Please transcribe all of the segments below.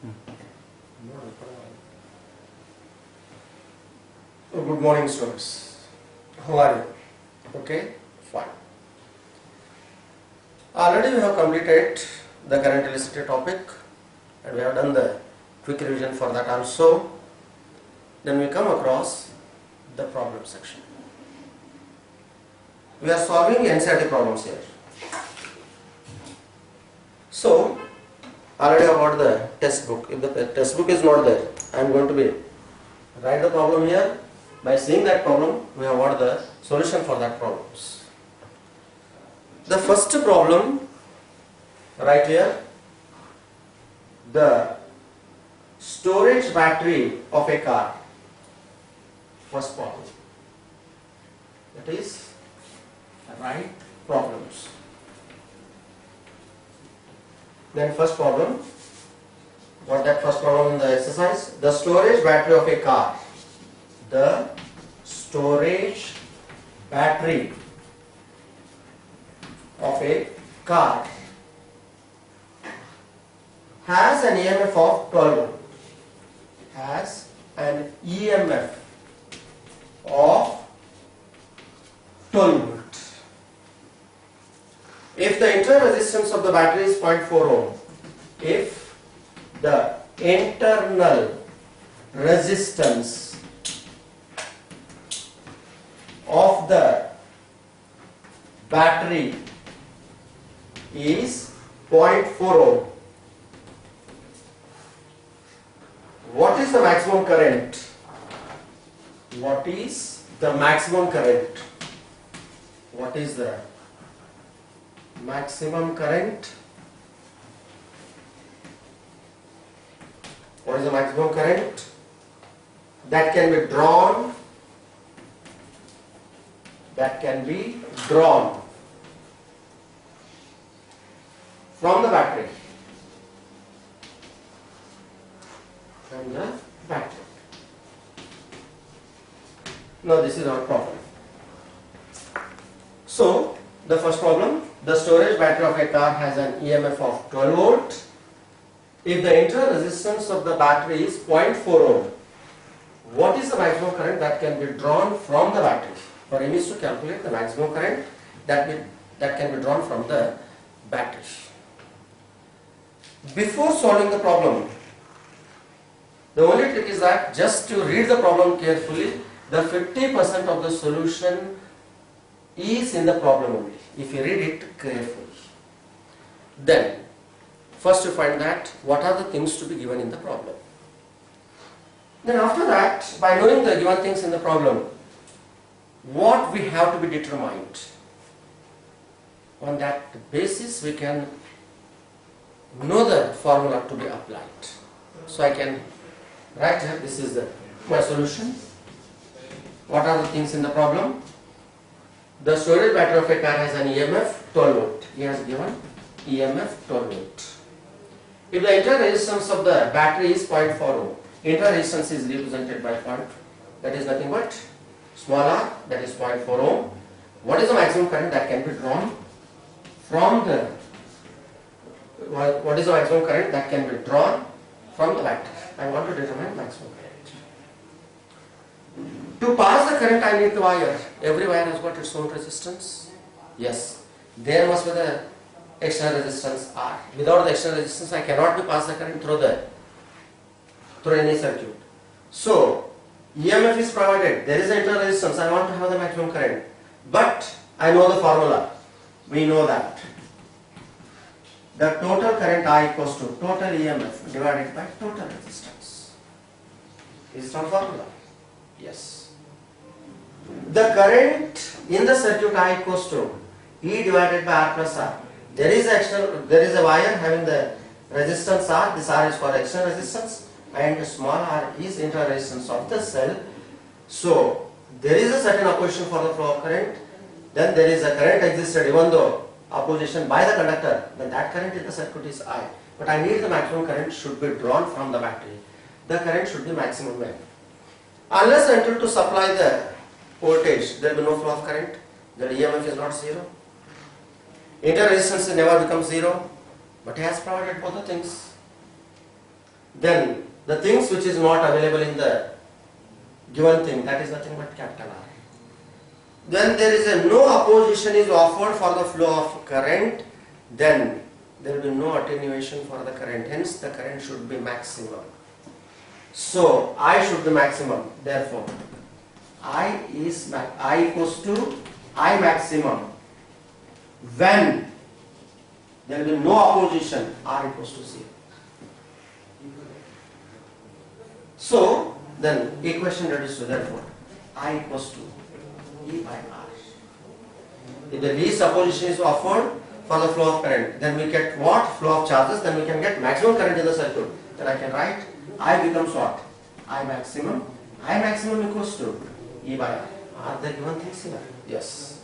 Good morning, students. How are you? Okay, fine. Already we have completed the current electricity topic and we have done the quick revision for that also. Then we come across the problem section. We are solving NCERT problems here. So, already I have got the test book. If the test book is not there, I am going to write the problem here. By seeing that problem, we have got the solution for that problems. The first problem, right here, the storage battery of a car. First problem. That is right problems. Then first problem. What that first problem in the exercise? The storage battery of a car. The storage battery of a car has an EMF of 12 volt. Has an EMF of 12 volt. If the internal resistance of the battery is 0.4 ohm, if the internal resistance of the battery is 0.4 ohm, what is the maximum current? What is the maximum current? What is the maximum current? What is the maximum current that can be drawn? That can be drawn from the battery. From the battery. Now this is our problem. So the first problem, the storage battery of a car has an EMF of 12 volt. If the internal resistance of the battery is 0.4 ohm, what is the maximum current that can be drawn from the battery? For him is to calculate the maximum current that can be drawn from the battery. Before solving the problem, the only trick is that just to read the problem carefully, the 50% of the solution is in the problem only, if you read it carefully. Then, first you find that what are the things to be given in the problem. Then after that, by knowing the given things in the problem, what we have to be determined. On that basis we can know the formula to be applied. So I can write here, this is my solution. What are the things in the problem? The storage battery of a car has an EMF 12 volt. He has given EMF 12 volt. If the internal resistance of the battery is 0.4 ohm, internal resistance is represented by point, that is nothing but small r, that is 0.4 ohm. What is the maximum current that can be drawn from the, what is the maximum current that can be drawn from the battery? I want to determine maximum current. To pass the current I need the wire. Every wire has got its own resistance. Yes, there must be the external resistance R. Without the external resistance I cannot be pass the current through any circuit. So EMF is provided, there is an internal resistance, I want to have the maximum current. But I know the formula, we know that. The total current I equals to total EMF divided by total resistance. Is it our formula? Yes. The current in the circuit I equals to E divided by R plus R. There is a wire having the resistance R, this R is for external resistance, and small r is internal resistance of the cell. So there is a certain opposition for the flow of current, then there is a current existed even though opposition by the conductor, then that current in the circuit is I. But I need the maximum current should be drawn from the battery. The current should be maximum when? Unless until to supply the voltage, there will be no flow of current, the EMF is not zero. Internal resistance never becomes zero, but he has provided both the things. then the things which is not available in the given thing, that is nothing but capital R. When there is a no opposition is offered for the flow of current, then there will be no attenuation for the current, hence the current should be maximum. So I should be maximum, therefore I equals to I maximum when there will be no opposition, R equals to 0. So then equation reduced to, therefore I equals to E by R. If the least opposition is offered for the flow of current, then we get what? Flow of charges, then we can get maximum current in the circuit. Then I can write I becomes what? I maximum. I maximum equals to E by R. Are the given things here? Yes.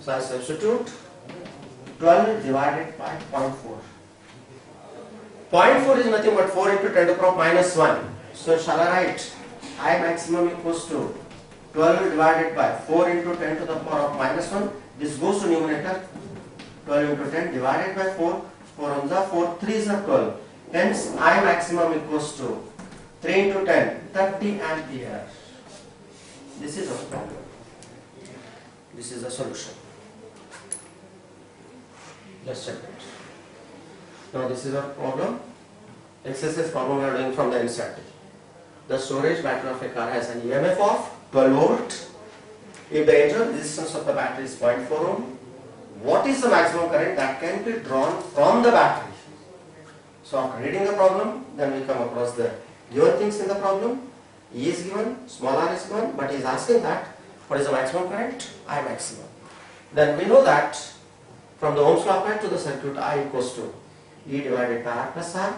So I substitute 12 divided by 0.4. 0.4 is nothing but 4 into 10 to the power minus 1. So shall I write I maximum equals to 12 divided by 4 into 10 to the power of minus 1. This goes to numerator. 12 into 10 divided by 4. 4 on the 4, 3 is 12. Hence I maximum equals to 3 into 10, 30 ampere. This is our problem. This is the solution. Just check it. Now this is our problem. Exercise problem we are doing from the NCERT. The storage battery of a car has an EMF of 12 volt. If the internal resistance of the battery is 0.4 ohm, what is the maximum current that can be drawn from the battery? So after reading the problem, then we come across the given things in the problem. E is given, small r is given, but he is asking that what is the maximum current? I maximum. Then we know that from the Ohm's law applied to the circuit, I equals to E divided by R plus R.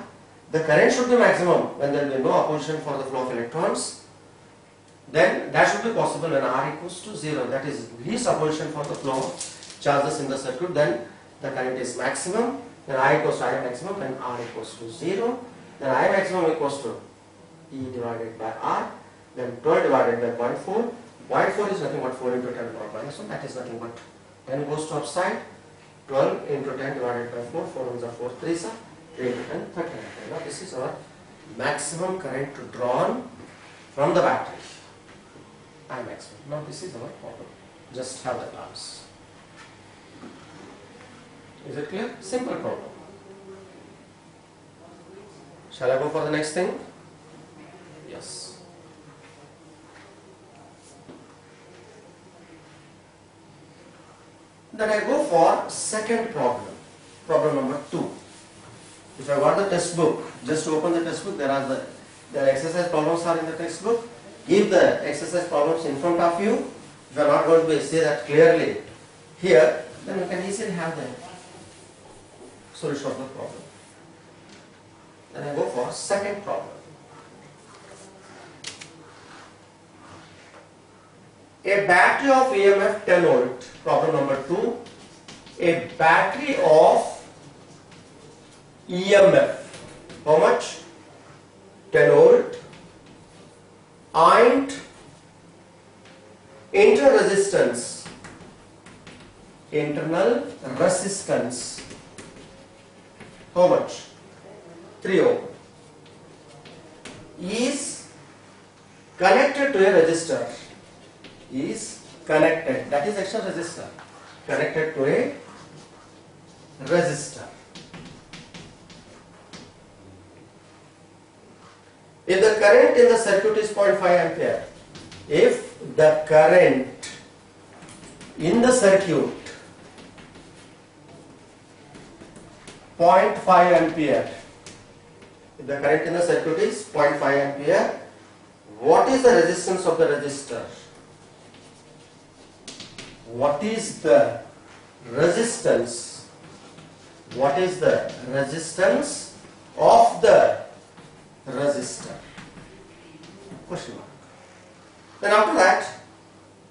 The current should be maximum when there will be no opposition for the flow of electrons. Then that should be possible when R equals to 0. That is least opposition for the flow of charges in the circuit. Then the current is maximum. Then I equals to I maximum when R equals to 0. Then I maximum equals to E divided by R. Then 12 divided by 0.4. 0.4 is nothing but 4 into 10 to the power minus 1. That is nothing but 10 goes to upside. 12 into 10 divided by 4. 4 ones are 4 threes are 3 into 10, 30 ampere. Now this is our maximum current drawn from the battery. I maximum. Now this is our problem. Just have the class. Is it clear? Simple problem. Shall I go for the next thing? Yes. Then I go for second problem. Problem number 2. If I got the textbook, just open the textbook, there are exercise problems are in the textbook. Give the exercise problems in front of you. If you are not going to say that clearly here, then you can easily have the solution of the problem. Then I go for second problem. A battery of EMF 10 volt. Problem number 2. A battery of EMF. How much? 10 volt. And internal resistance. How much? 3 ohm. Is connected to a resistor. Is connected. That is extra resistor. Connected to a resistor. If the current in the circuit is 0.5 ampere, if the current in the circuit 0.5 ampere, if the current in the circuit is 0.5 ampere, what is the resistance of the resistor? What is the resistance? What is the resistance of the resistor? Question mark. Then after that,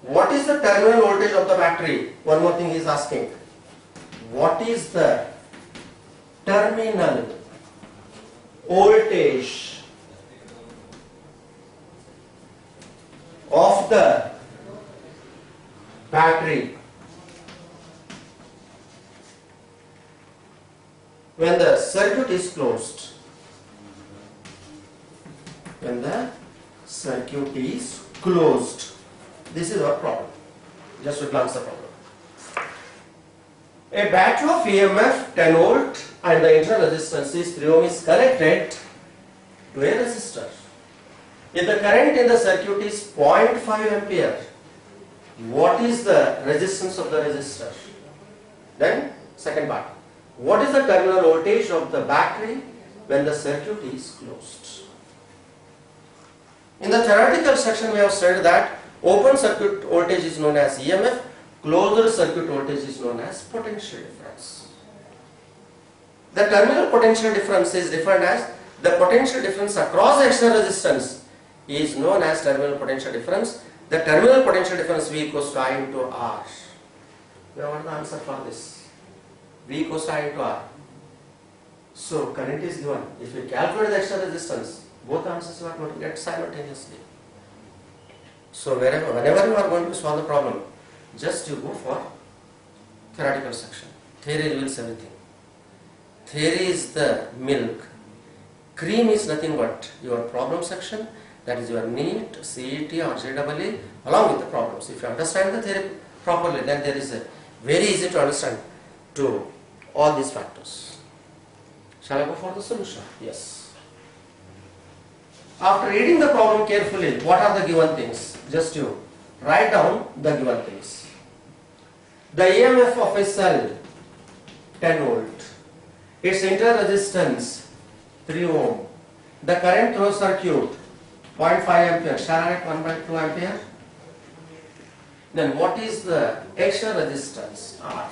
what is the terminal voltage of the battery? One more thing he is asking. What is the terminal voltage of the battery when the circuit is closed? when the circuit is closed. This is our problem. Just to glance the problem. A battery of EMF 10 volt and the internal resistance is 3 ohm is connected to a resistor. If the current in the circuit is 0.5 ampere, what is the resistance of the resistor? Then, second part. What is the terminal voltage of the battery when the circuit is closed? In the theoretical section, we have said that open circuit voltage is known as EMF, closed circuit voltage is known as potential difference. The terminal potential difference is defined as the potential difference across the external resistance is known as terminal potential difference. The terminal potential difference V equals to I into R. We want the answer for this. V equals to I into R. So current is given. If we calculate the external resistance, both answers are going to get simultaneously. So whenever you are going to solve the problem, just you go for theoretical section. Theory reveals everything. Theory is the milk. Cream is nothing but your problem section, that is your NEET, CET or JEE along with the problems. If you understand the theory properly, then there is a very easy to understand to all these factors. Shall I go for the solution? Yes. After reading the problem carefully, what are the given things? Just you write down the given things. The EMF of a cell 10 volt. Its internal resistance 3 ohm. The current through circuit 0.5 ampere. Shall I write 1 by 2 ampere? Then what is the external resistance? R.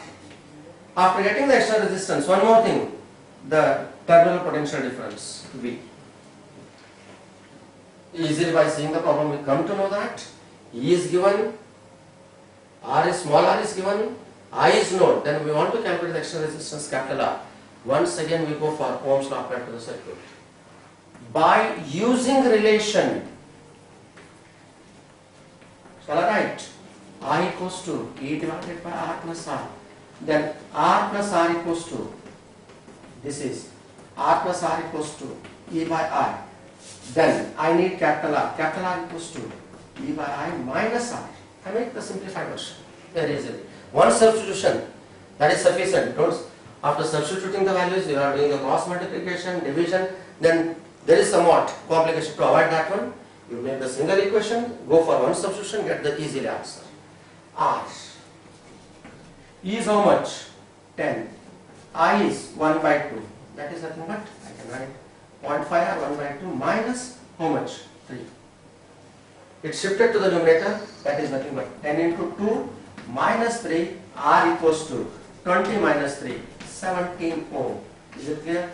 After getting the external resistance, one more thing. The terminal potential difference V. Easily by seeing the problem we come to know that E is given, R is small r is given, I is known. Then we want to calculate the external resistance capital R. Once again we go for Ohm's law applied to the circuit. By using relation, shall I write? I equals to E divided by R plus R. Then R plus R equals to, this is R plus R equals to E by I. Then I need capital R. Capital R equals to E by I minus R. I make the simplified version very easily. One substitution, that is sufficient. After substituting the values, you are doing the cross multiplication, division, then there is somewhat complication. To avoid that one, you make the single equation, go for one substitution, get the easy answer. R. E is how much? 10. I is 1 by 2. That is nothing but, I can write 0.5 or 1 by 2 minus how much? 3. It shifted to the numerator, that is nothing but 10 into 2 minus 3, R equals to 20 minus 3, 17 ohm. Is it clear?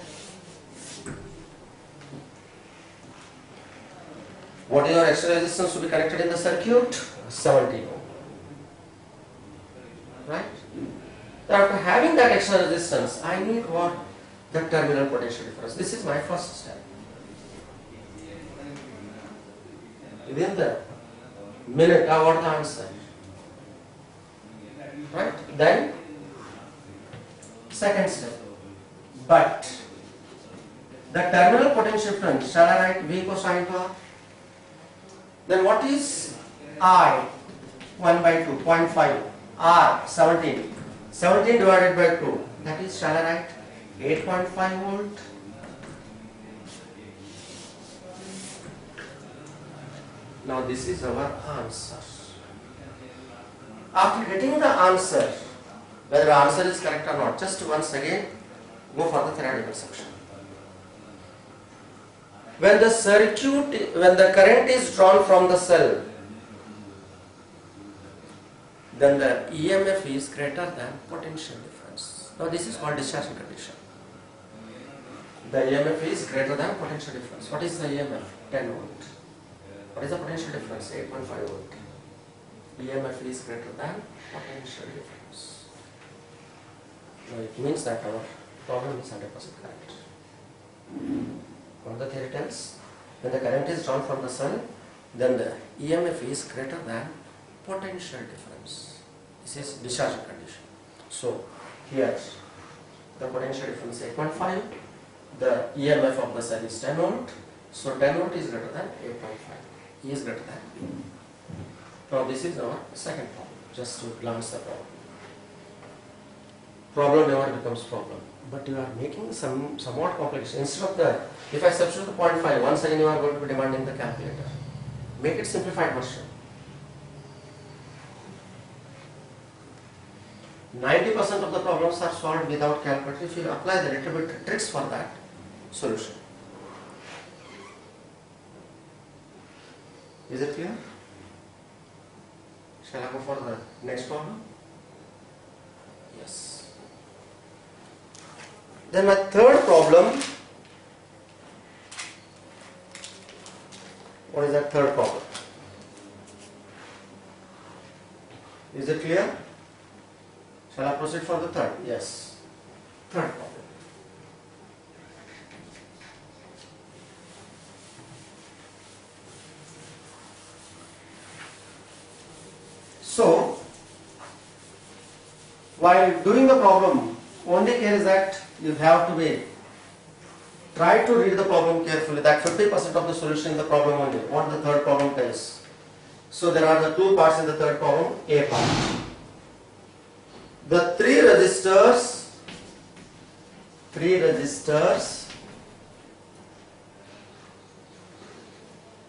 What is your external resistance to be connected in the circuit? 17 ohm. Right? After having that external resistance, I need what? The terminal potential difference. This is my first step. Within the minute, I want the answer. Right? Then, second step. But the terminal potential difference, shall I write V equals I into R? Then what is I? 1 by 2, 0.5. R, 17. 17 divided by 2. That is, shall I write 8.5 volt? Now this is our answer. After getting the answer, whether the answer is correct or not, just once again go for the theoretical section. When the current is drawn from the cell, then the EMF is greater than potential difference. Now this is called discharging condition. The EMF is greater than potential difference. What is the EMF? 10 volt. What is the potential difference? 8.5 volt. EMF is greater than potential difference. Now it means that our problem is 100% correct. What the theory tells? When the current is drawn from the cell, then the EMF is greater than potential difference. This is discharging condition. So here the potential difference is 8.5, the EMF of the cell is 10 volt, So 10 volt is greater than 8.5. E is greater than. Now this is our second problem. Just to glance the problem. Problem never becomes problem. But you are making somewhat complication. Instead of the, if I substitute the 0.5, once again you are going to be demanding the calculator. Make it simplified version. 90% of the problems are solved without calculator. If you apply the little bit tricks for that solution. Is it clear? Shall I go for the next problem? Yes. Then my third problem. What is that third problem? Is it clear? Shall I proceed for the third? Yes. Third problem. So, while doing the problem, only care is that you have to try to read the problem carefully. That 50% of the solution in the problem only. What the third problem tells. So there are the two parts in the third problem. A part. The three resistors.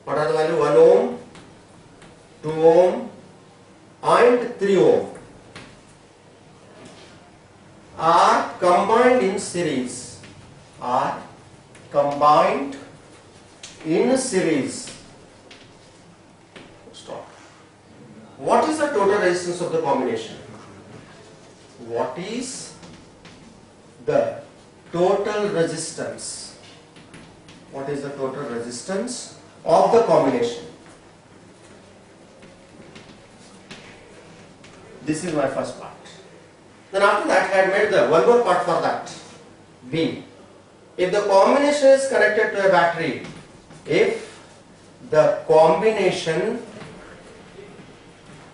What are the value? 1 ohm, 2 ohm, and 3 ohm are combined in series. Stop. What is the total resistance of the combination? What is the total resistance? What is the total resistance of the combination? This is my first part. Then after that I had made the one more part for that. B. If the combination is connected to a battery, if the combination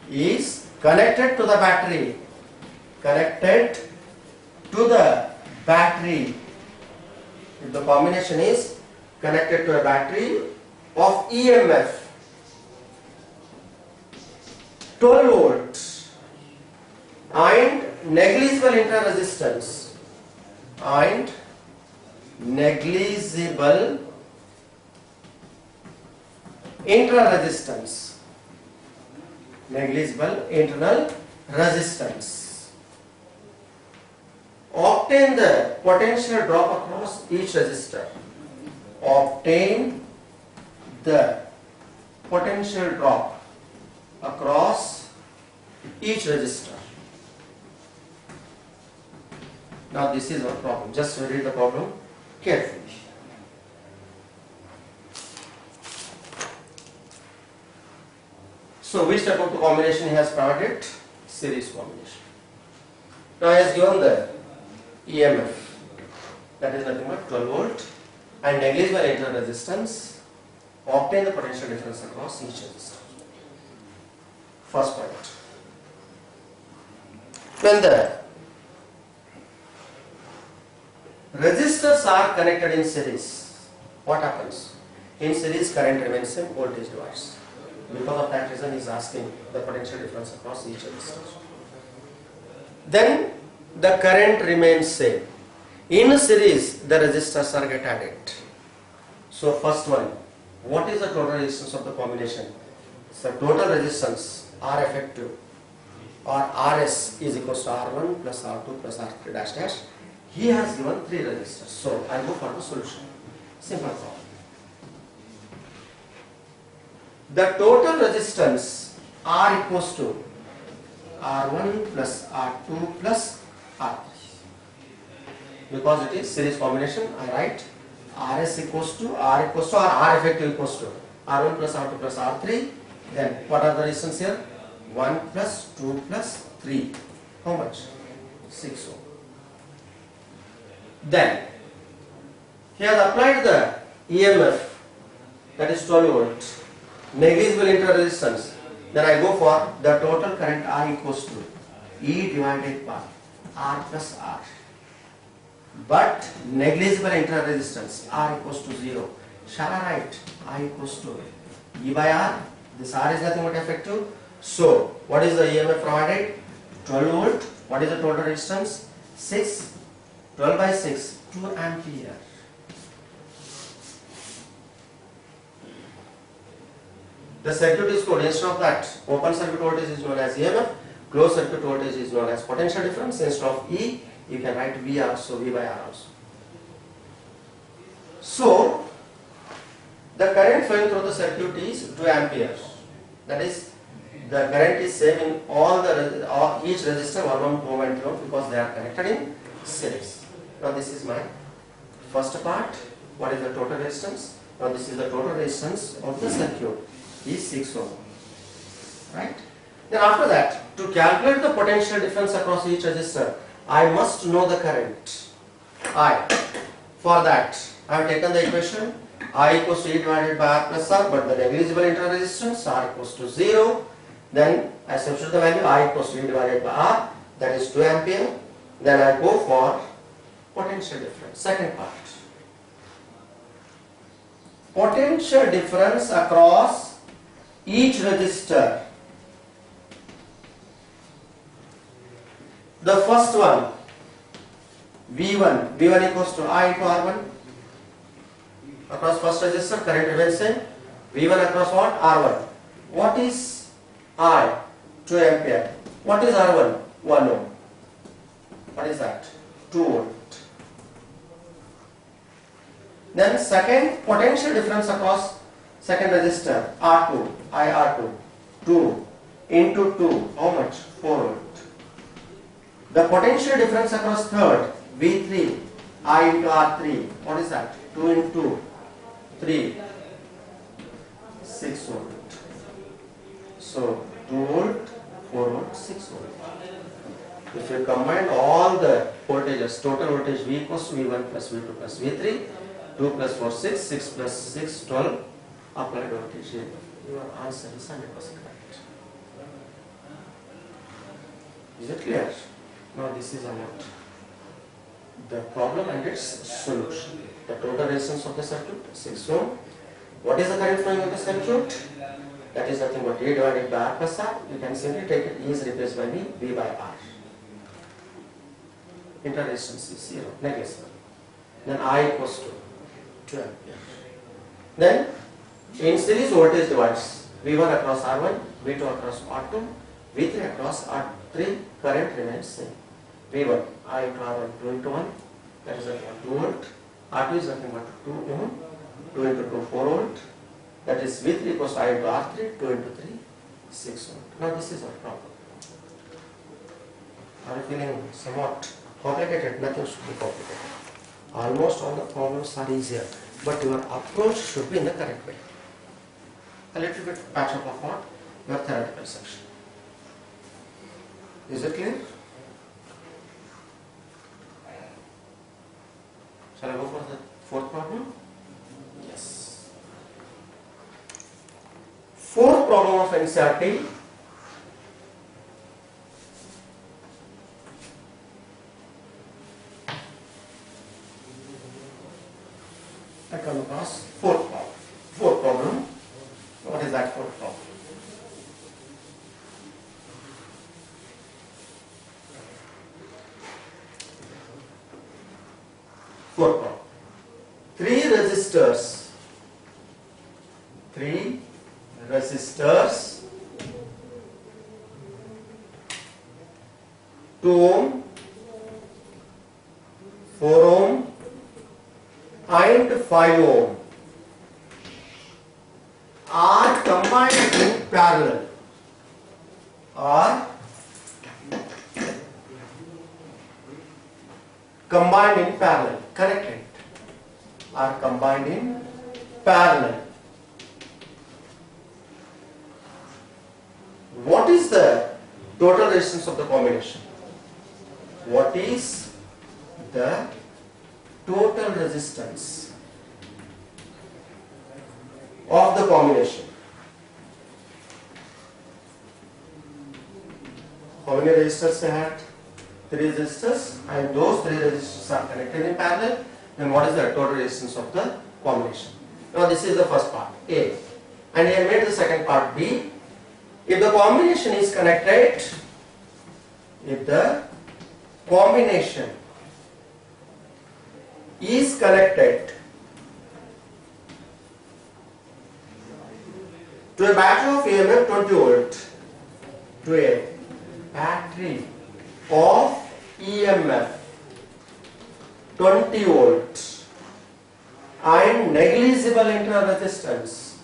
is connected to the battery, if the combination is connected to a battery of EMF 12 volts and negligible inter-resistance negligible internal resistance. Obtain the potential drop across each resistor. Obtain the potential drop across each resistor. Now this is our problem. Just read the problem carefully. So which type of the combination he has provided? Series combination. Now he has given the EMF, that is nothing but 12 volt, and negligible internal resistance. Obtain the potential difference across each resistor. First point. When the resistors are connected in series, what happens? In series, current remains same, voltage divides. Because of that reason, he is asking the potential difference across each resistor. Then the current remains same. In series, the resistors are get added. So first one, what is the total resistance of the combination? So total resistance R effective or RS is equals to R1 plus R2 plus R3 dash dash. He has given 3 resistors. So I go for the solution. Simple problem. The total resistance R equals to R1 plus R2 plus R3. Because it is series combination, I write RS equals to R equals to or R effective equals to R1 plus R2 plus R3. Then what are the resistance here? 1 plus 2 plus 3. How much? 6 ohm. Then he has applied the EMF, that is 12 volts, negligible inter-resistance. Then I go for the total current I equals to E divided by R plus R. But negligible inter-resistance R equals to 0. Shall I write I equals to E by R? This R is nothing but effective. So what is the EMF provided? 12 volt. What is the total resistance? 6. 12 by 6, 2 ampere. The circuit is called, instead of that, open circuit voltage is known as EMF, closed circuit voltage is known as potential difference. Instead of E, you can write V also, V by R also. So, the current flowing through the circuit is 2 amperes. That is, the current is same in each resistor 1 ohm, 2 ohm and 3 ohm because they are connected in series. Now this is my first part. What is the total resistance? Now this is the total resistance of the circuit is 6 ohm. Right? Then after that, to calculate the potential difference across each resistor, I must know the current I. For that, I have taken the equation I equals to E divided by R plus R, but the negligible interresistance R equals to 0. Then I substitute the value I equals to E divided by R, that is 2 ampere. Then I go for potential difference. Second part. Potential difference across each resistor. The first one, V1 equals to I into R1. Across first resistor, current remains same. V1 across what? R1. What is I? 2 ampere. What is R1? 1 ohm. What is that? 2 volt. Then second, potential difference across second resistor, R2, IR2, 2 into 2, how much? 4 volt. The potential difference across third, V3, I into R3, what is that? 2 into 3, 6 volt. So 2 volt, 4 volt, 6 volt. If you combine all the voltages, total voltage V equals to V1 plus V2 plus V3, 2 plus 4, 6, 6 plus 6, 12, applied voltage, your answer is 100% correct. Is it clear? Now this is about the problem and its solution. The total resistance of the circuit, 6 ohm. What is the current flowing of the circuit? That is nothing but E divided by R plus R. You can simply take it, E is replaced by V by R. Interresistance is 0, negligible. Then I equals to 2 ampere. Then in series voltage divides V1 across R1, V2 across R2, V3 across R3, current remains same. V1, I into R1, 2 into 1, that is nothing but 2 volt. R2 is nothing but 2 ohm, 2 into 2, 4 volt. That is V3 equals to I into R3, 2 into 3, 6 volt. Now this is our problem. Are you feeling somewhat complicated? Nothing should be complicated. Almost all the problems are easier, but your approach should be in the correct way. A little bit patch up of what? Your theoretical section. Is it clear? Shall I go for the fourth problem? Yes. Fourth problem of NCERT. I come across fourth problem. Fourth problem. What is that fourth problem? Fourth problem. Three resistors, 2 ohm, 4 ohm and 5 ohm are combined in parallel. Are combined in parallel. Correct it. Are combined in parallel. What is the total resistance of the combination? What is the total resistance of the combination? How many resistors they had? 3 resistors, and those 3 resistors are connected in parallel. Then what is the total resistance of the combination? Now this is the first part, A. And I made the second part, B. If the combination is connected, if the combination is connected to a battery of EMF 20 volt, to a battery of EMF 20 volt and negligible internal resistance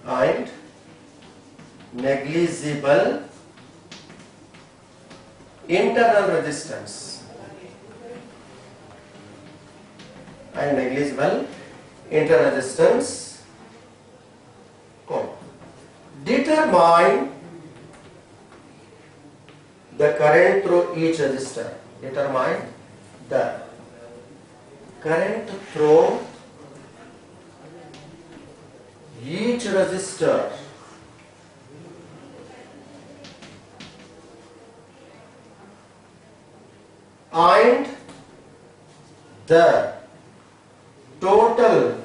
and negligible internal resistance and negligible internal resistance, determine the current through each resistor. Determine the current through each resistor and the total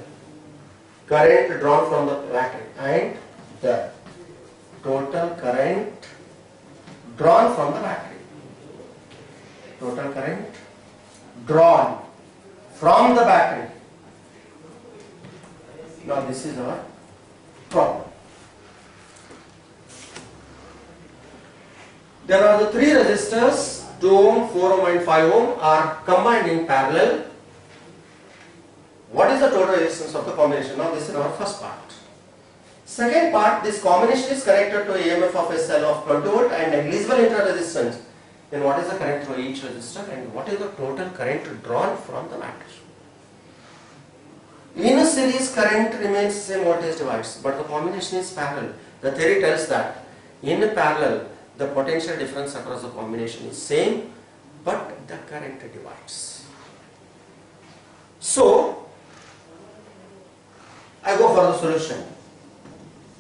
current drawn from the battery and the total current drawn from the battery. Total current drawn from the battery. Now this is our problem. There are the three resistors, 2 ohm, 4 ohm and 5 ohm are combined in parallel. What is the total resistance of the combination? Now this is our first part. Second part, this combination is connected to EMF of a cell of 20 volt and negligible internal resistance. Then what is the current through each resistor and what is the total current drawn from the battery? In a series, current remains same voltage divides, but the combination is parallel. The theory tells that in parallel, the potential difference across the combination is same, but the current divides. So, I go for the solution.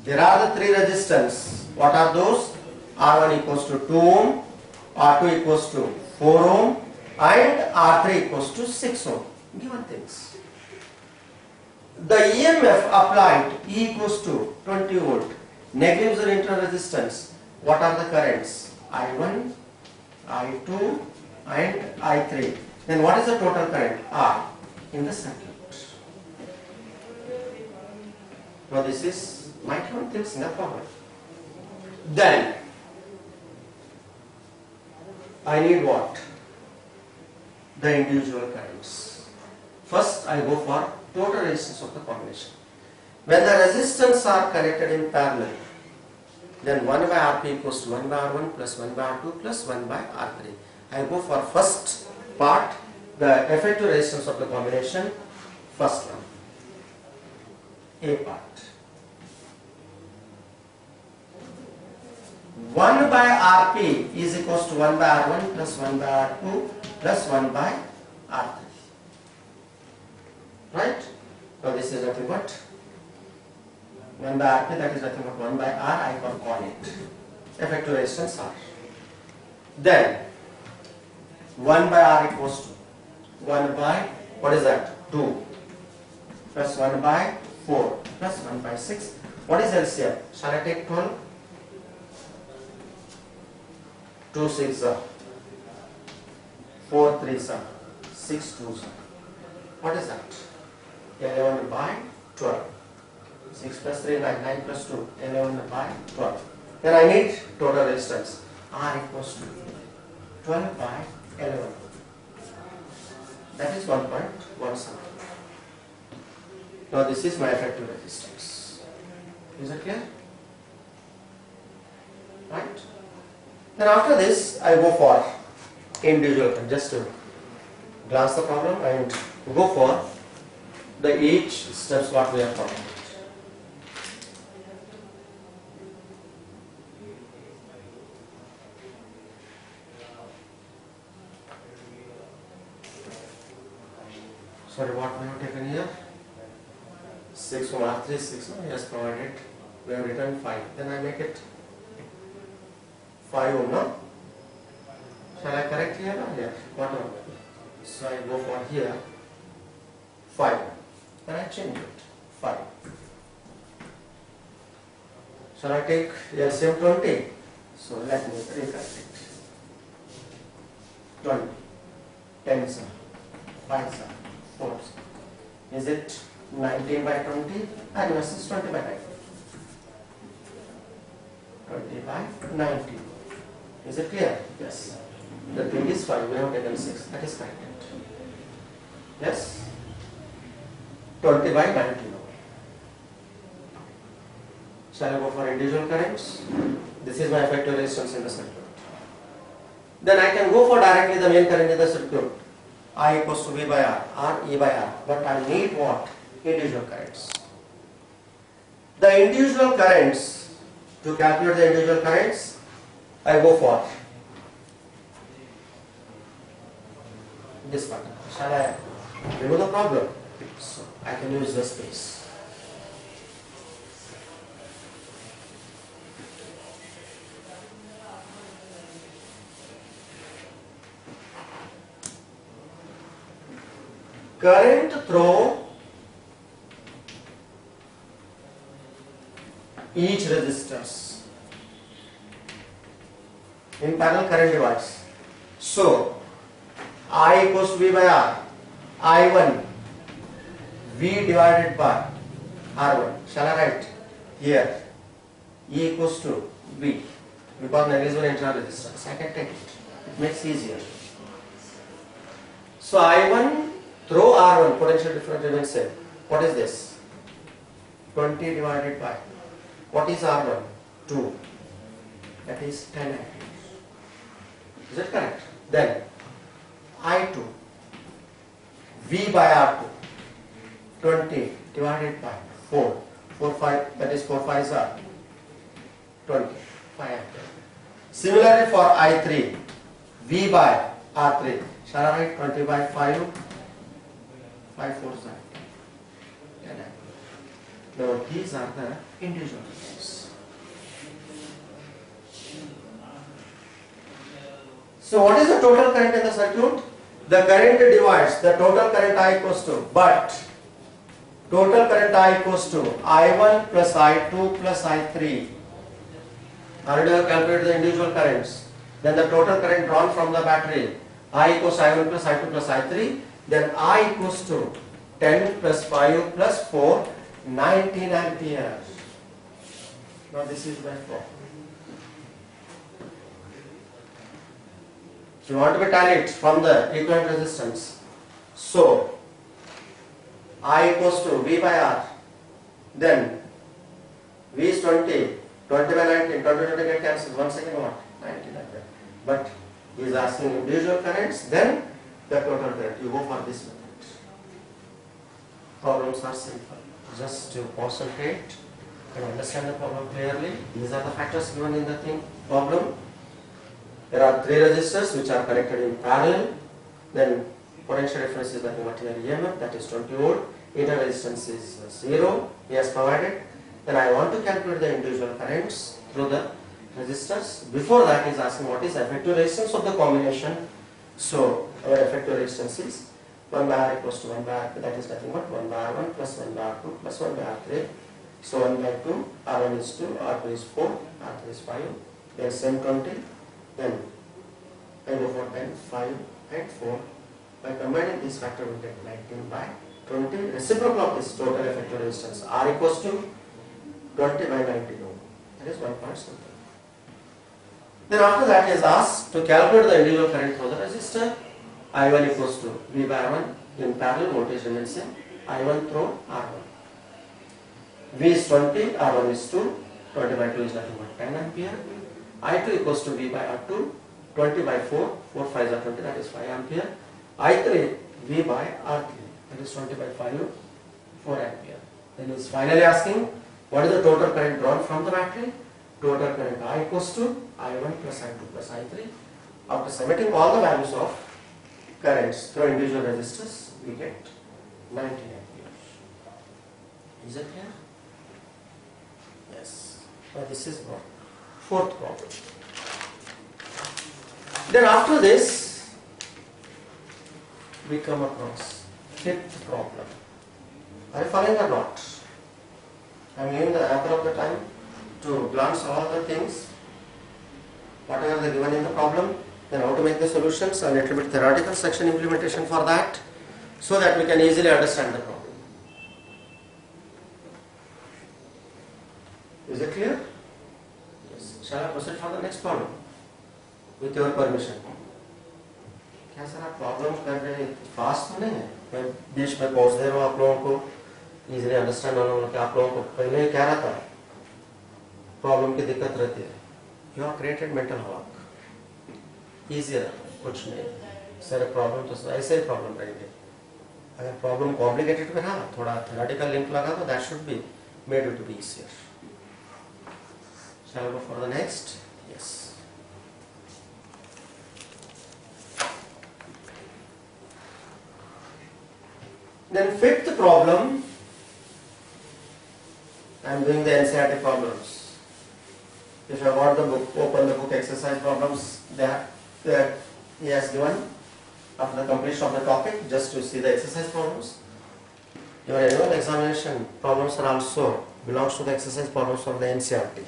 There are the three resistors. What are those? R1 equals to 2 ohm, R2 equals to 4 ohm, and R3 equals to 6 ohm. Given things. The EMF applied E equals to 20 volt. Negligible internal resistance. What are the currents? I1, I2 and I3. Then what is the total current? R in the circuit. Now this is micron things, no problem. Then I need what? The individual currents. First I go for total resistance of the combination. When the resistance are connected in parallel, then 1 by Rp equals to 1 by R1 plus 1 by R2 plus 1 by R3. I go for first part, the effective resistance of the combination, first one, A part. 1 by Rp is equals to 1 by R1 plus 1 by R2 plus 1 by R3. Right? So this is nothing but 1 by Rp, that is nothing but 1 by R, I can call it. Effective resistance R. Then 1 by R equals to 1 by, what is that? 2 plus 1 by 4 plus 1 by 6. What is LCM? Shall I take 12? 2 6 are 4 3 are 6 2 are. What is that? 11 by 12. 6 plus 3 9, 9 plus 2, 11 by 12. Then I need total resistance. R equals to 12 by 11. That is 1.17. Now this is my effective resistance. Is it clear? Right? Then after this, I go for individual, just to glance the problem and go for the each steps what we are talking about. Sorry, what we have taken here? 6 from R3, 6, no, yes, provided. We have written 5. Then I make it 5 ohm, no? Shall I correct here? No? Yeah, whatever. So I go for here 5 ohm. Then I change it. 5. Shall I take LCM 20? So let me recalculate. 20, 10 sir, 5 sir, 4 sir. Is it 19 by 20 and versus 20 by 19? 20 by 19. Is it clear? Yes. The thing is 5, we have taken 6. That is correct. Yes? 20 by 19. Shall I go for individual currents? This is my effective resistance in the circuit. Then I can go for directly the main current in the circuit. I equals to V by R or E by R. But I need what? Individual currents. The individual currents, to calculate the individual currents, I go for this one. Shall I remove the problem? So I can use this space. Current through each resistors. In parallel current divides. So I equals to V by R. I1 V divided by R1. Shall I write here? E equals to V, because negligible internal resistance. I can take it. It makes easier. So I1 through R1, potential difference remains same. What is this? 20 divided by, what is R1? 2. That is 10 amperes. Is it correct? Then I2 V by R2, 20 divided by 4. 4, 5, that is 4 5s are 20, 5 ampere. Similarly for I3, V by R3, shall I write 20 by 5? 5 4s are 10 ampere. Now these are the individual currents. So what is the total current in the circuit? The current divides the total current I equals to, but total current I equals to I1 plus I2 plus I3. Already I have calculated the individual currents. Then the total current drawn from the battery, I equals I1 plus I2 plus I3. Then I equals to 10 plus 5 plus 4, 19 amperes. Now this is by 4. So you want to be tallied from the equivalent resistance. So I equals to V by R. Then V is 20. 20 by 19. 20 get cancelled. 1 second what? 19 ampere. But he is asking individual currents. Then the total current. You go for this method. Problems are simple. Just to concentrate and understand the problem clearly. These are the factors given in the problem. There are 3 resistors which are connected in parallel. Then potential difference is nothing but here EMF, that is 20 volt. Inner resistance is 0. He has provided. Then I want to calculate the individual currents through the resistors. Before that, he is asking what is effective resistance of the combination. So our effective resistance is 1 by R equals to 1 by R, that is nothing but 1 by R1 plus 1 by R2 plus 1 by R3. So 1 by 2, R1 is 2, R2 is 4, R3 is 5. Then same 20. Then I go for 10, 5 and 4. By combining this factor we get 19 by 20. Reciprocal of this total effective resistance R equals to 20 by 90 ohm. That is 1 point something. Then after that he is asked to calculate the individual current through the resistor. I1 equals to V by R1. In parallel voltage remains same. I1 through R1. V is 20, R1 is 2. 20 by 2 is nothing but 10 ampere. I2 equals to V by R2. 20 by 4. 4 5s are 20, that is 5 ampere. I3 V by R3. That is 20 by 5, 4 ampere. Then he is finally asking what is the total current drawn from the battery. Total current I equals to I1 plus I2 plus I3. After submitting all the values of currents through individual resistors, we get 19 amperes. Is it clear? Yes. Now this is what? Fourth problem. Then after this, we come across fifth problem. Are you following or not? I am giving the ample of the time to glance all the things, whatever they given in the problem, then how to make the solutions, a little bit theoretical section implementation for that, so that we can easily understand the problem. Is it clear? Yes. Shall I proceed for the next problem? With your permission. क्या sir आप problem कर रहे हैं fast तो नहीं है, मैं बीच में पहुंच दे रहा हूँ आप लोगों को इजीली अंडरस्टैंड होना होगा कि आप लोगों को पहले क्या रहता है प्रॉब्लम की दिक्कत रहती है, you are created mental hawk easy रहता है, कुछ नहीं सर प्रॉब्लम तो ऐसे ही प्रॉब्लम रहेंगे, अगर प्रॉब्लम कॉम्प्लिकेटेड में रहा थोड़ा थ्योरेटिकल लिंक लगा तो that should be made it to be easier. Shall I go for the next? Yes. Then fifth problem, I am doing the NCERT problems. If I got the book, open the book exercise problems that he has given after the completion of the topic, just to see the exercise problems. Your annual examination problems are also belongs to the exercise problems from the NCERT.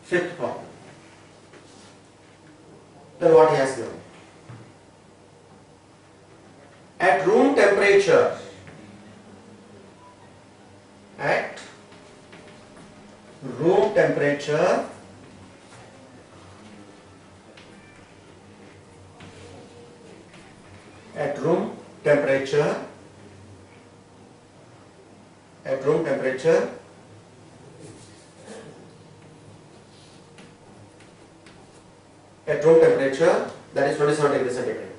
Fifth problem. Then what he has given? At room temperature, at room temperature, at room temperature, at room temperature, at room temperature, that is 27 degrees centigrade.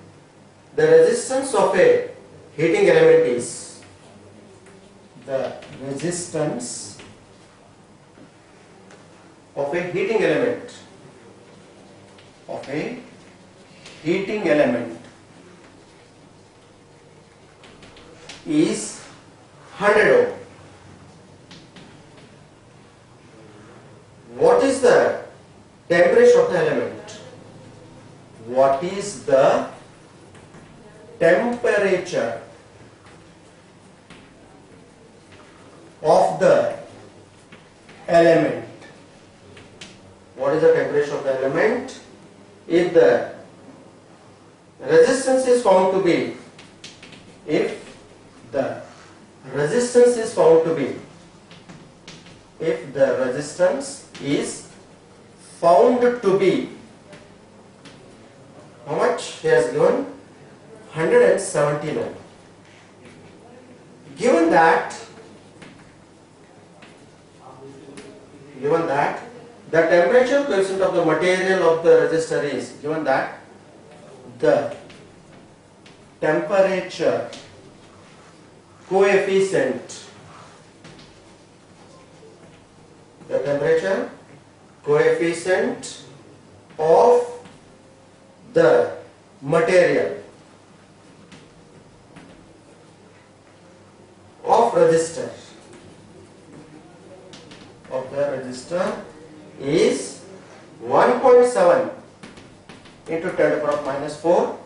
The resistance of a heating element is, the resistance of a heating element, of a heating element is 100 ohm. What is the temperature of the element? What is the temperature of the element? What is the temperature of the element? If the resistance is found to be, if the resistance is found to be, if the resistance is found to be, how much he has given? 117 ohm. Given that the temperature coefficient of the material of the resistor is, given that the temperature coefficient, the temperature coefficient of the material of resistor, is 1.7 into 10 to the power minus 4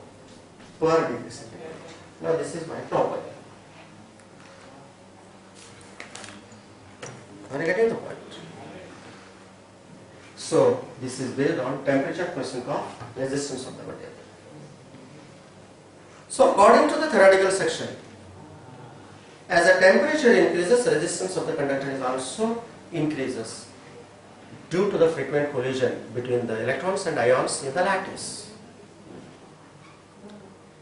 per degree centigrade. Now this is my problem. Are you getting the point? So this is based on temperature coefficient of resistance of the material. So according to the theoretical section, as the temperature increases, resistance of the conductor is also increases due to the frequent collision between the electrons and ions in the lattice,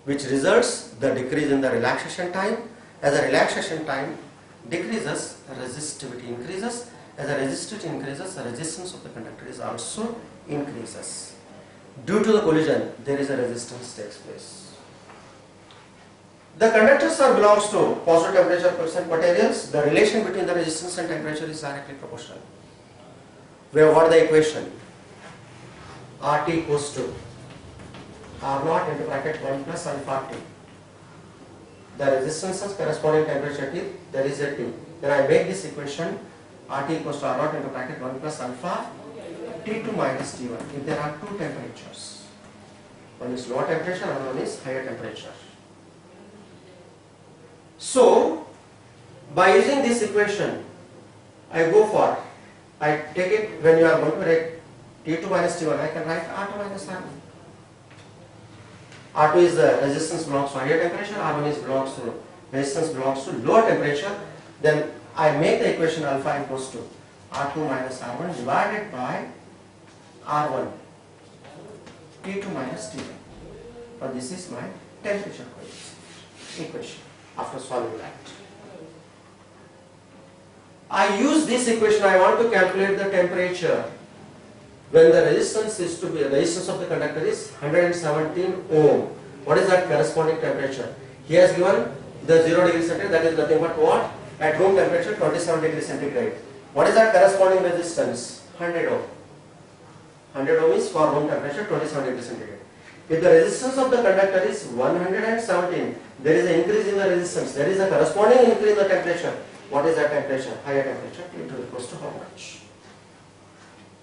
which results the decrease in the relaxation time. As the relaxation time decreases, resistivity increases. As the resistivity increases, the resistance of the conductor is also increases. Due to the collision, there is a resistance takes place. The conductors belongs to positive temperature coefficient materials. The relation between the resistance and temperature is directly proportional. We have got the equation. RT equals to R0 into bracket 1 plus alpha T. The resistances corresponding temperature T, there is a T. Then I make this equation RT equals to R0 into bracket 1 plus alpha T2 minus T1. If there are two temperatures, one is lower temperature and one is higher temperature. So, By using this equation, I take it when you are going to write T2 minus T1, I can write R2 minus R1. R2 is the resistance belongs to higher temperature, R1 belongs to resistance belongs to lower temperature. Then I make the equation alpha equals to R2 minus R1 divided by R1 T2 minus T1. Now this is my temperature coefficient equation after solving that. I use this equation, I want to calculate the temperature when the resistance of the conductor is 117 ohm. What is that corresponding temperature? He has given the 0 degree centigrade, that is nothing but what? At room temperature 27 degree centigrade. What is that corresponding resistance? 100 ohm. 100 ohm is for room temperature 27 degree centigrade. If the resistance of the conductor is 117, there is an increase in the resistance. There is a corresponding increase in the temperature. What is that temperature? Higher temperature. T2 equals to how much?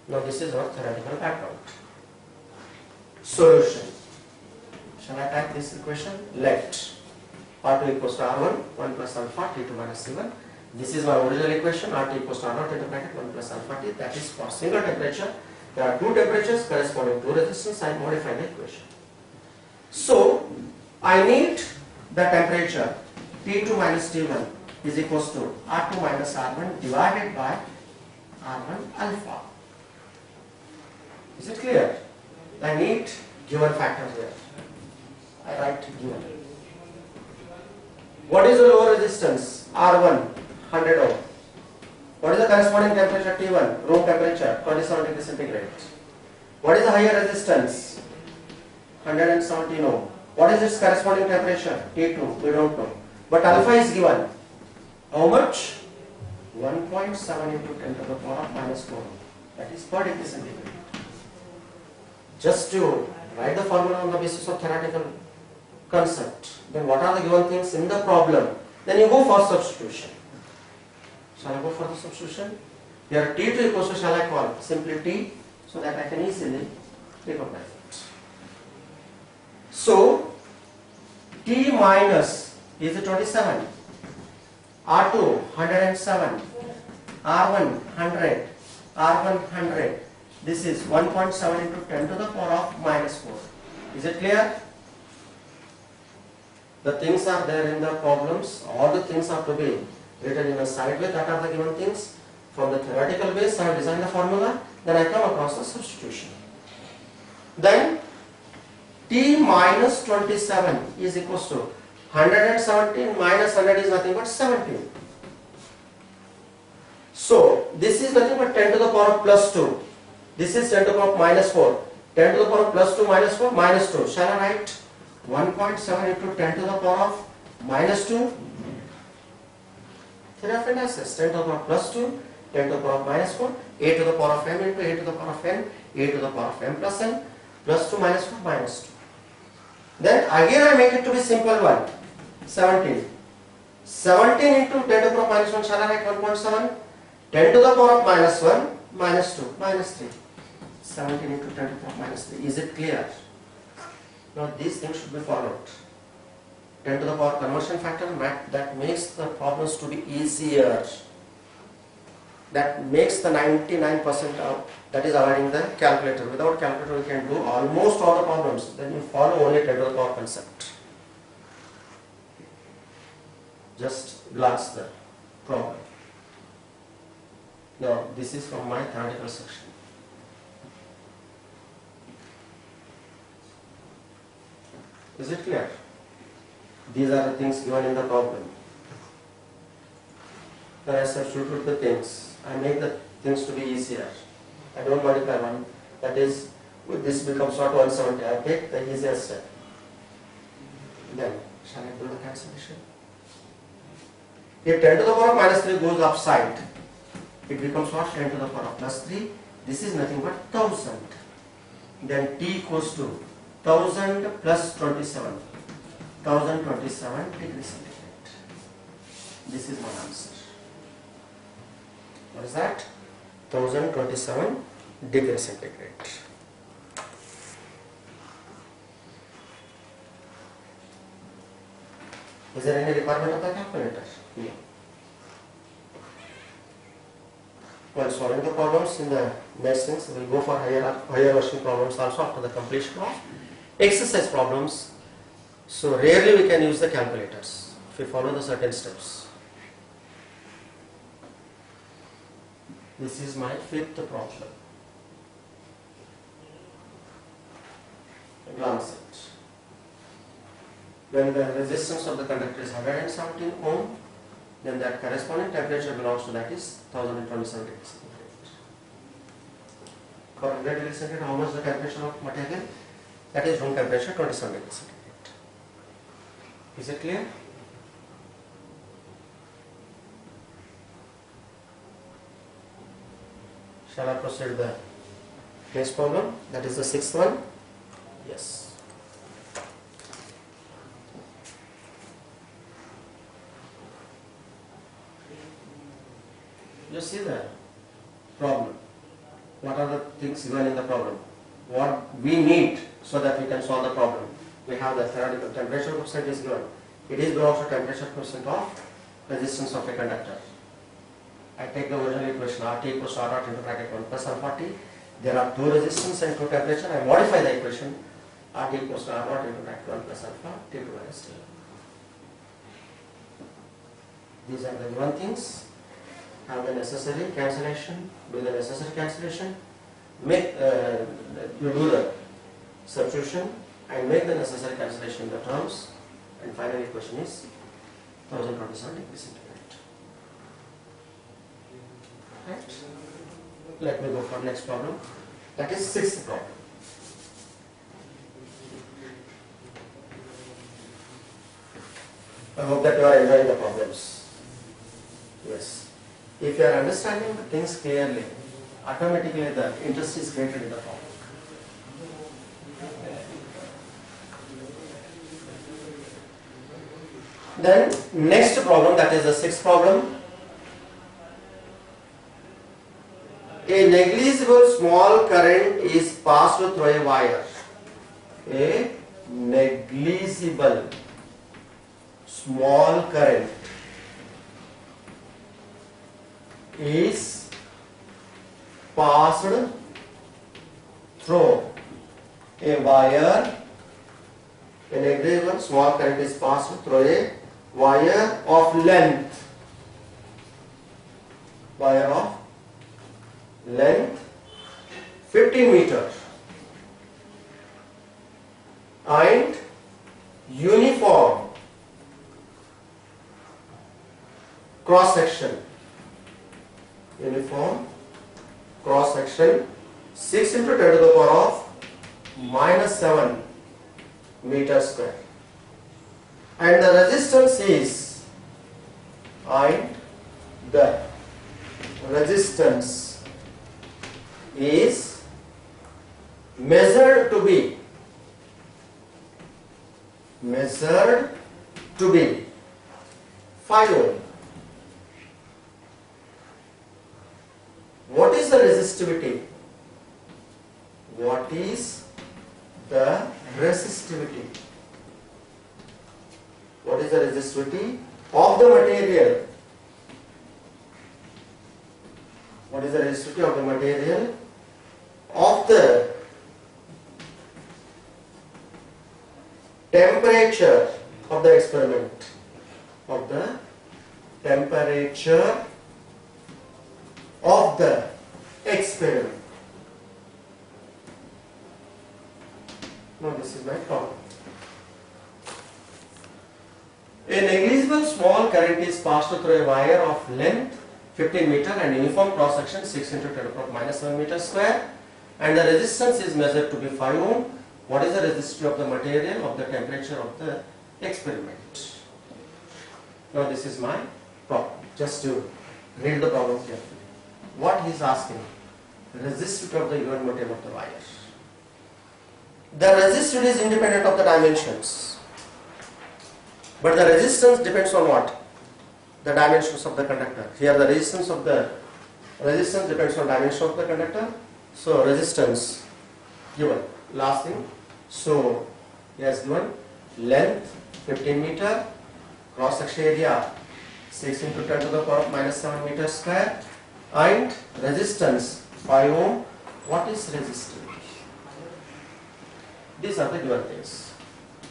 Now this is our theoretical background. Solution. Shall I type this equation? Let R2 equals to R1, 1 plus alpha, T2 minus C1. This is my original equation, RT equals to R0 into bracket 1 plus alpha T. That is for single temperature. There are two temperatures corresponding to resistance. I modify the equation. So, I need the temperature T2 minus T1 is equals to R2 minus R1 divided by R1 alpha. Is it clear? I need given factors here. I write given. What is the lower resistance? R1, 100 ohm. What is the corresponding temperature T1? Room temperature, 27 degree centigrade. What is the higher resistance? 117 ohm. What is its corresponding temperature? T2, we don't know. But alpha is given. How much? 1.7 into 10 to the power of minus 4. That is per degree centigrade. Just to write the formula on the basis of theoretical concept. Then what are the given things in the problem? Then you go for substitution. Shall I go for the substitution? Here T2 equals to, shall I call simply T, so that I can easily recognize it. So T minus is 27, R2 107, R1 100, R1 100. This is 1.7 into 10 to the power of minus 4. Is it clear? The things are there in the problems. All the things are to be written in a side way. That are the given things. From the theoretical base, I have designed the formula. Then I come across the substitution. Then T minus 27 is equals to 117 minus 100 is nothing but 17. So this is nothing but 10 to the power of plus 2. This is 10 to the power of minus 4. 10 to the power of plus 2 minus 4 minus 2. Shall I write 1.7 into 10 to the power of minus 2? Theory of analysis. 10 to the power of plus 2, 10 to the power of minus 4, a to the power of m into a to the power of n, a to the power of m plus n, plus 2 minus 4 minus 2. Then again I make it to be simple one. 17. 17 into 10 to the power of minus 1, shall I write 1.7? 10 to the power of minus 1, minus 2, minus 3. 17 into 10 to the power of minus 3. Is it clear? Now these things should be followed. 10 to the power conversion factor, that makes the problems to be easier. That makes the 99% out, that is avoiding the calculator. Without calculator, you can do almost all the problems. Then you follow only 10 to the power concept. Just glance the problem. Now, this is from my theoretical section. Is it clear? These are the things given in the problem. Then I substitute the things. I make the things to be easier. I don't modify one. That is, this becomes not 170. I take the easiest step. Then, shall I do the cancellation? If 10 to the power of minus 3 goes upside, it becomes what? 10 to the power of plus 3. This is nothing but 1000. Then T equals to 1000 plus 27. 1027 degrees centigrade. This is my answer. What is that? 1027 degrees centigrade. Is there any requirement of the calculator? No. while solving the problems in the next things, we will go for higher version problems also after the completion of exercise problems. So rarely we can use the calculators if we follow the certain steps. This is my fifth problem. Glance it. When the resistance of the conductor is 117 ohm, then that corresponding temperature belongs to that is 1027 degrees centigrade. For 100 degrees centigrade, how much the temperature of material? That is room temperature 27 degrees centigrade. Is it clear? Shall I proceed with the next problem? That is the sixth one. Yes. You see the problem. What are the things given in the problem? What we need so that we can solve the problem. We have the theoretical temperature coefficient is given. It is belongs to temperature coefficient of resistance of a conductor. I take the original equation RT equals to R naught into bracket 1 plus alpha T. There are two resistance and two temperature. I modify the equation. RT equals to R naught into bracket 1 plus alpha T to minus T. These are the given things. Have the necessary cancellation, do the necessary cancellation, make you do the substitution and make the necessary cancellation in the terms, and final equation is 1027 degrees centigrade. Right? Let me go for next problem. That is sixth problem. I hope that you are enjoying the problems. Yes. If you are understanding the things clearly, automatically the interest is created in the problem. Then next problem, that is the sixth problem. A negligible small current is passed through a wire. A negligible small current is passed through a wire. A negligible small current is passed through a wire of length. Wire of length 15 meters and uniform cross section. Uniform cross section 6 into 10 to the power of minus 7 meters square, and the resistance is, and the resistance is measured to be 5 ohm. What is the resistivity? What is the resistivity? What is the resistivity of the material? What is the resistivity of the material of the temperature of the experiment? Of the temperature of the experiment. Now this is my problem. A negligible small current is passed through a wire of length 15 meter and uniform cross section 6 into 10 to the power minus 7 meters square, and the resistance is measured to be 5 ohm. What is the resistivity of the material of the temperature of the experiment? Now this is my problem. Just to read the problem carefully. What he is asking? Resistivity of the given material of the wire. The resistivity is independent of the dimensions, but the resistance depends on what? The dimensions of the conductor. Here the resistance depends on dimension of the conductor. So resistance given. Last thing. So he has given length 15 meter, cross section area 6 into 10 to the power minus 7 meters square, and resistance 5 ohm. What is resistance? These are the given things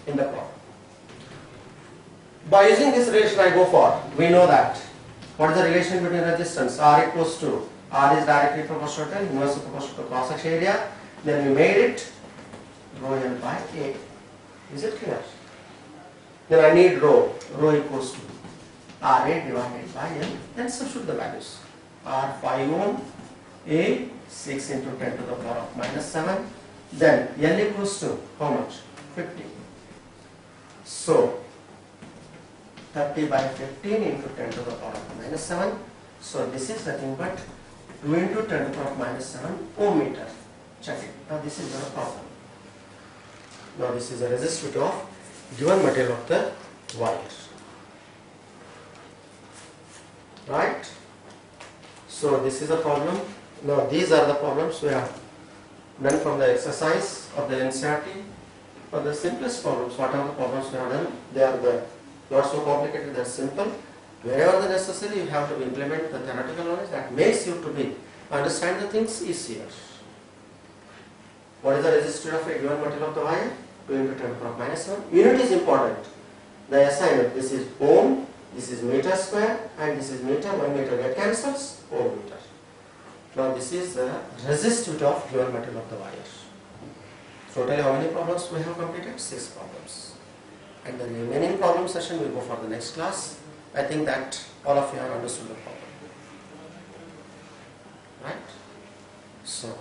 in the problem. By using this relation I go for, we know that what is the relation between resistance? R equals to, R is directly proportional to inversely proportional to cross section area. Then we made it rho L by A. Is it clear? Then I need rho equals to RA divided by L. Then substitute the values. R 5 ohm, A 6 into 10 to the power of minus 7. Then L equals to how much? 50. So 30 by 15 into 10 to the power of minus 7. So this is nothing but 2 into 10 to the power of minus 7 ohm meter. Check it. Now this is your problem. Now this is a resistivity of given material of the wire. Right? So this is a problem. Now these are the problems we have done from the exercise of the NCERT. For the simplest problems, whatever the problems we have done, they are the not so complicated, they are simple. Wherever the necessary, you have to implement the theoretical knowledge that makes you to be understand the things easier. What is the resistor of a given material of the wire? 2 into 10 to the power of minus 7. Unit is important. The assignment, this is ohm, this is meter square, and this is meter. 1 meter get cancels, ohm meter. Now this is the resistivity of given material of the wire. Totally how many problems we have completed? 6 problems. And the remaining problem session will go for the next class. I think that all of you have understood the problem. Right? So,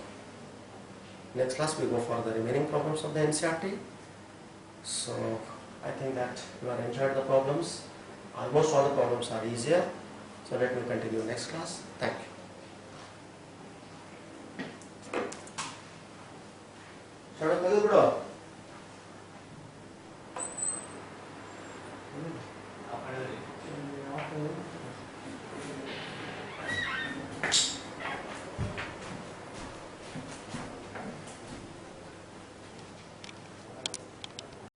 next class we go for the remaining problems of the NCERT. So, I think that you have enjoyed the problems. Almost all the problems are easier. So, let me continue next class. Thank you. Shall I call you?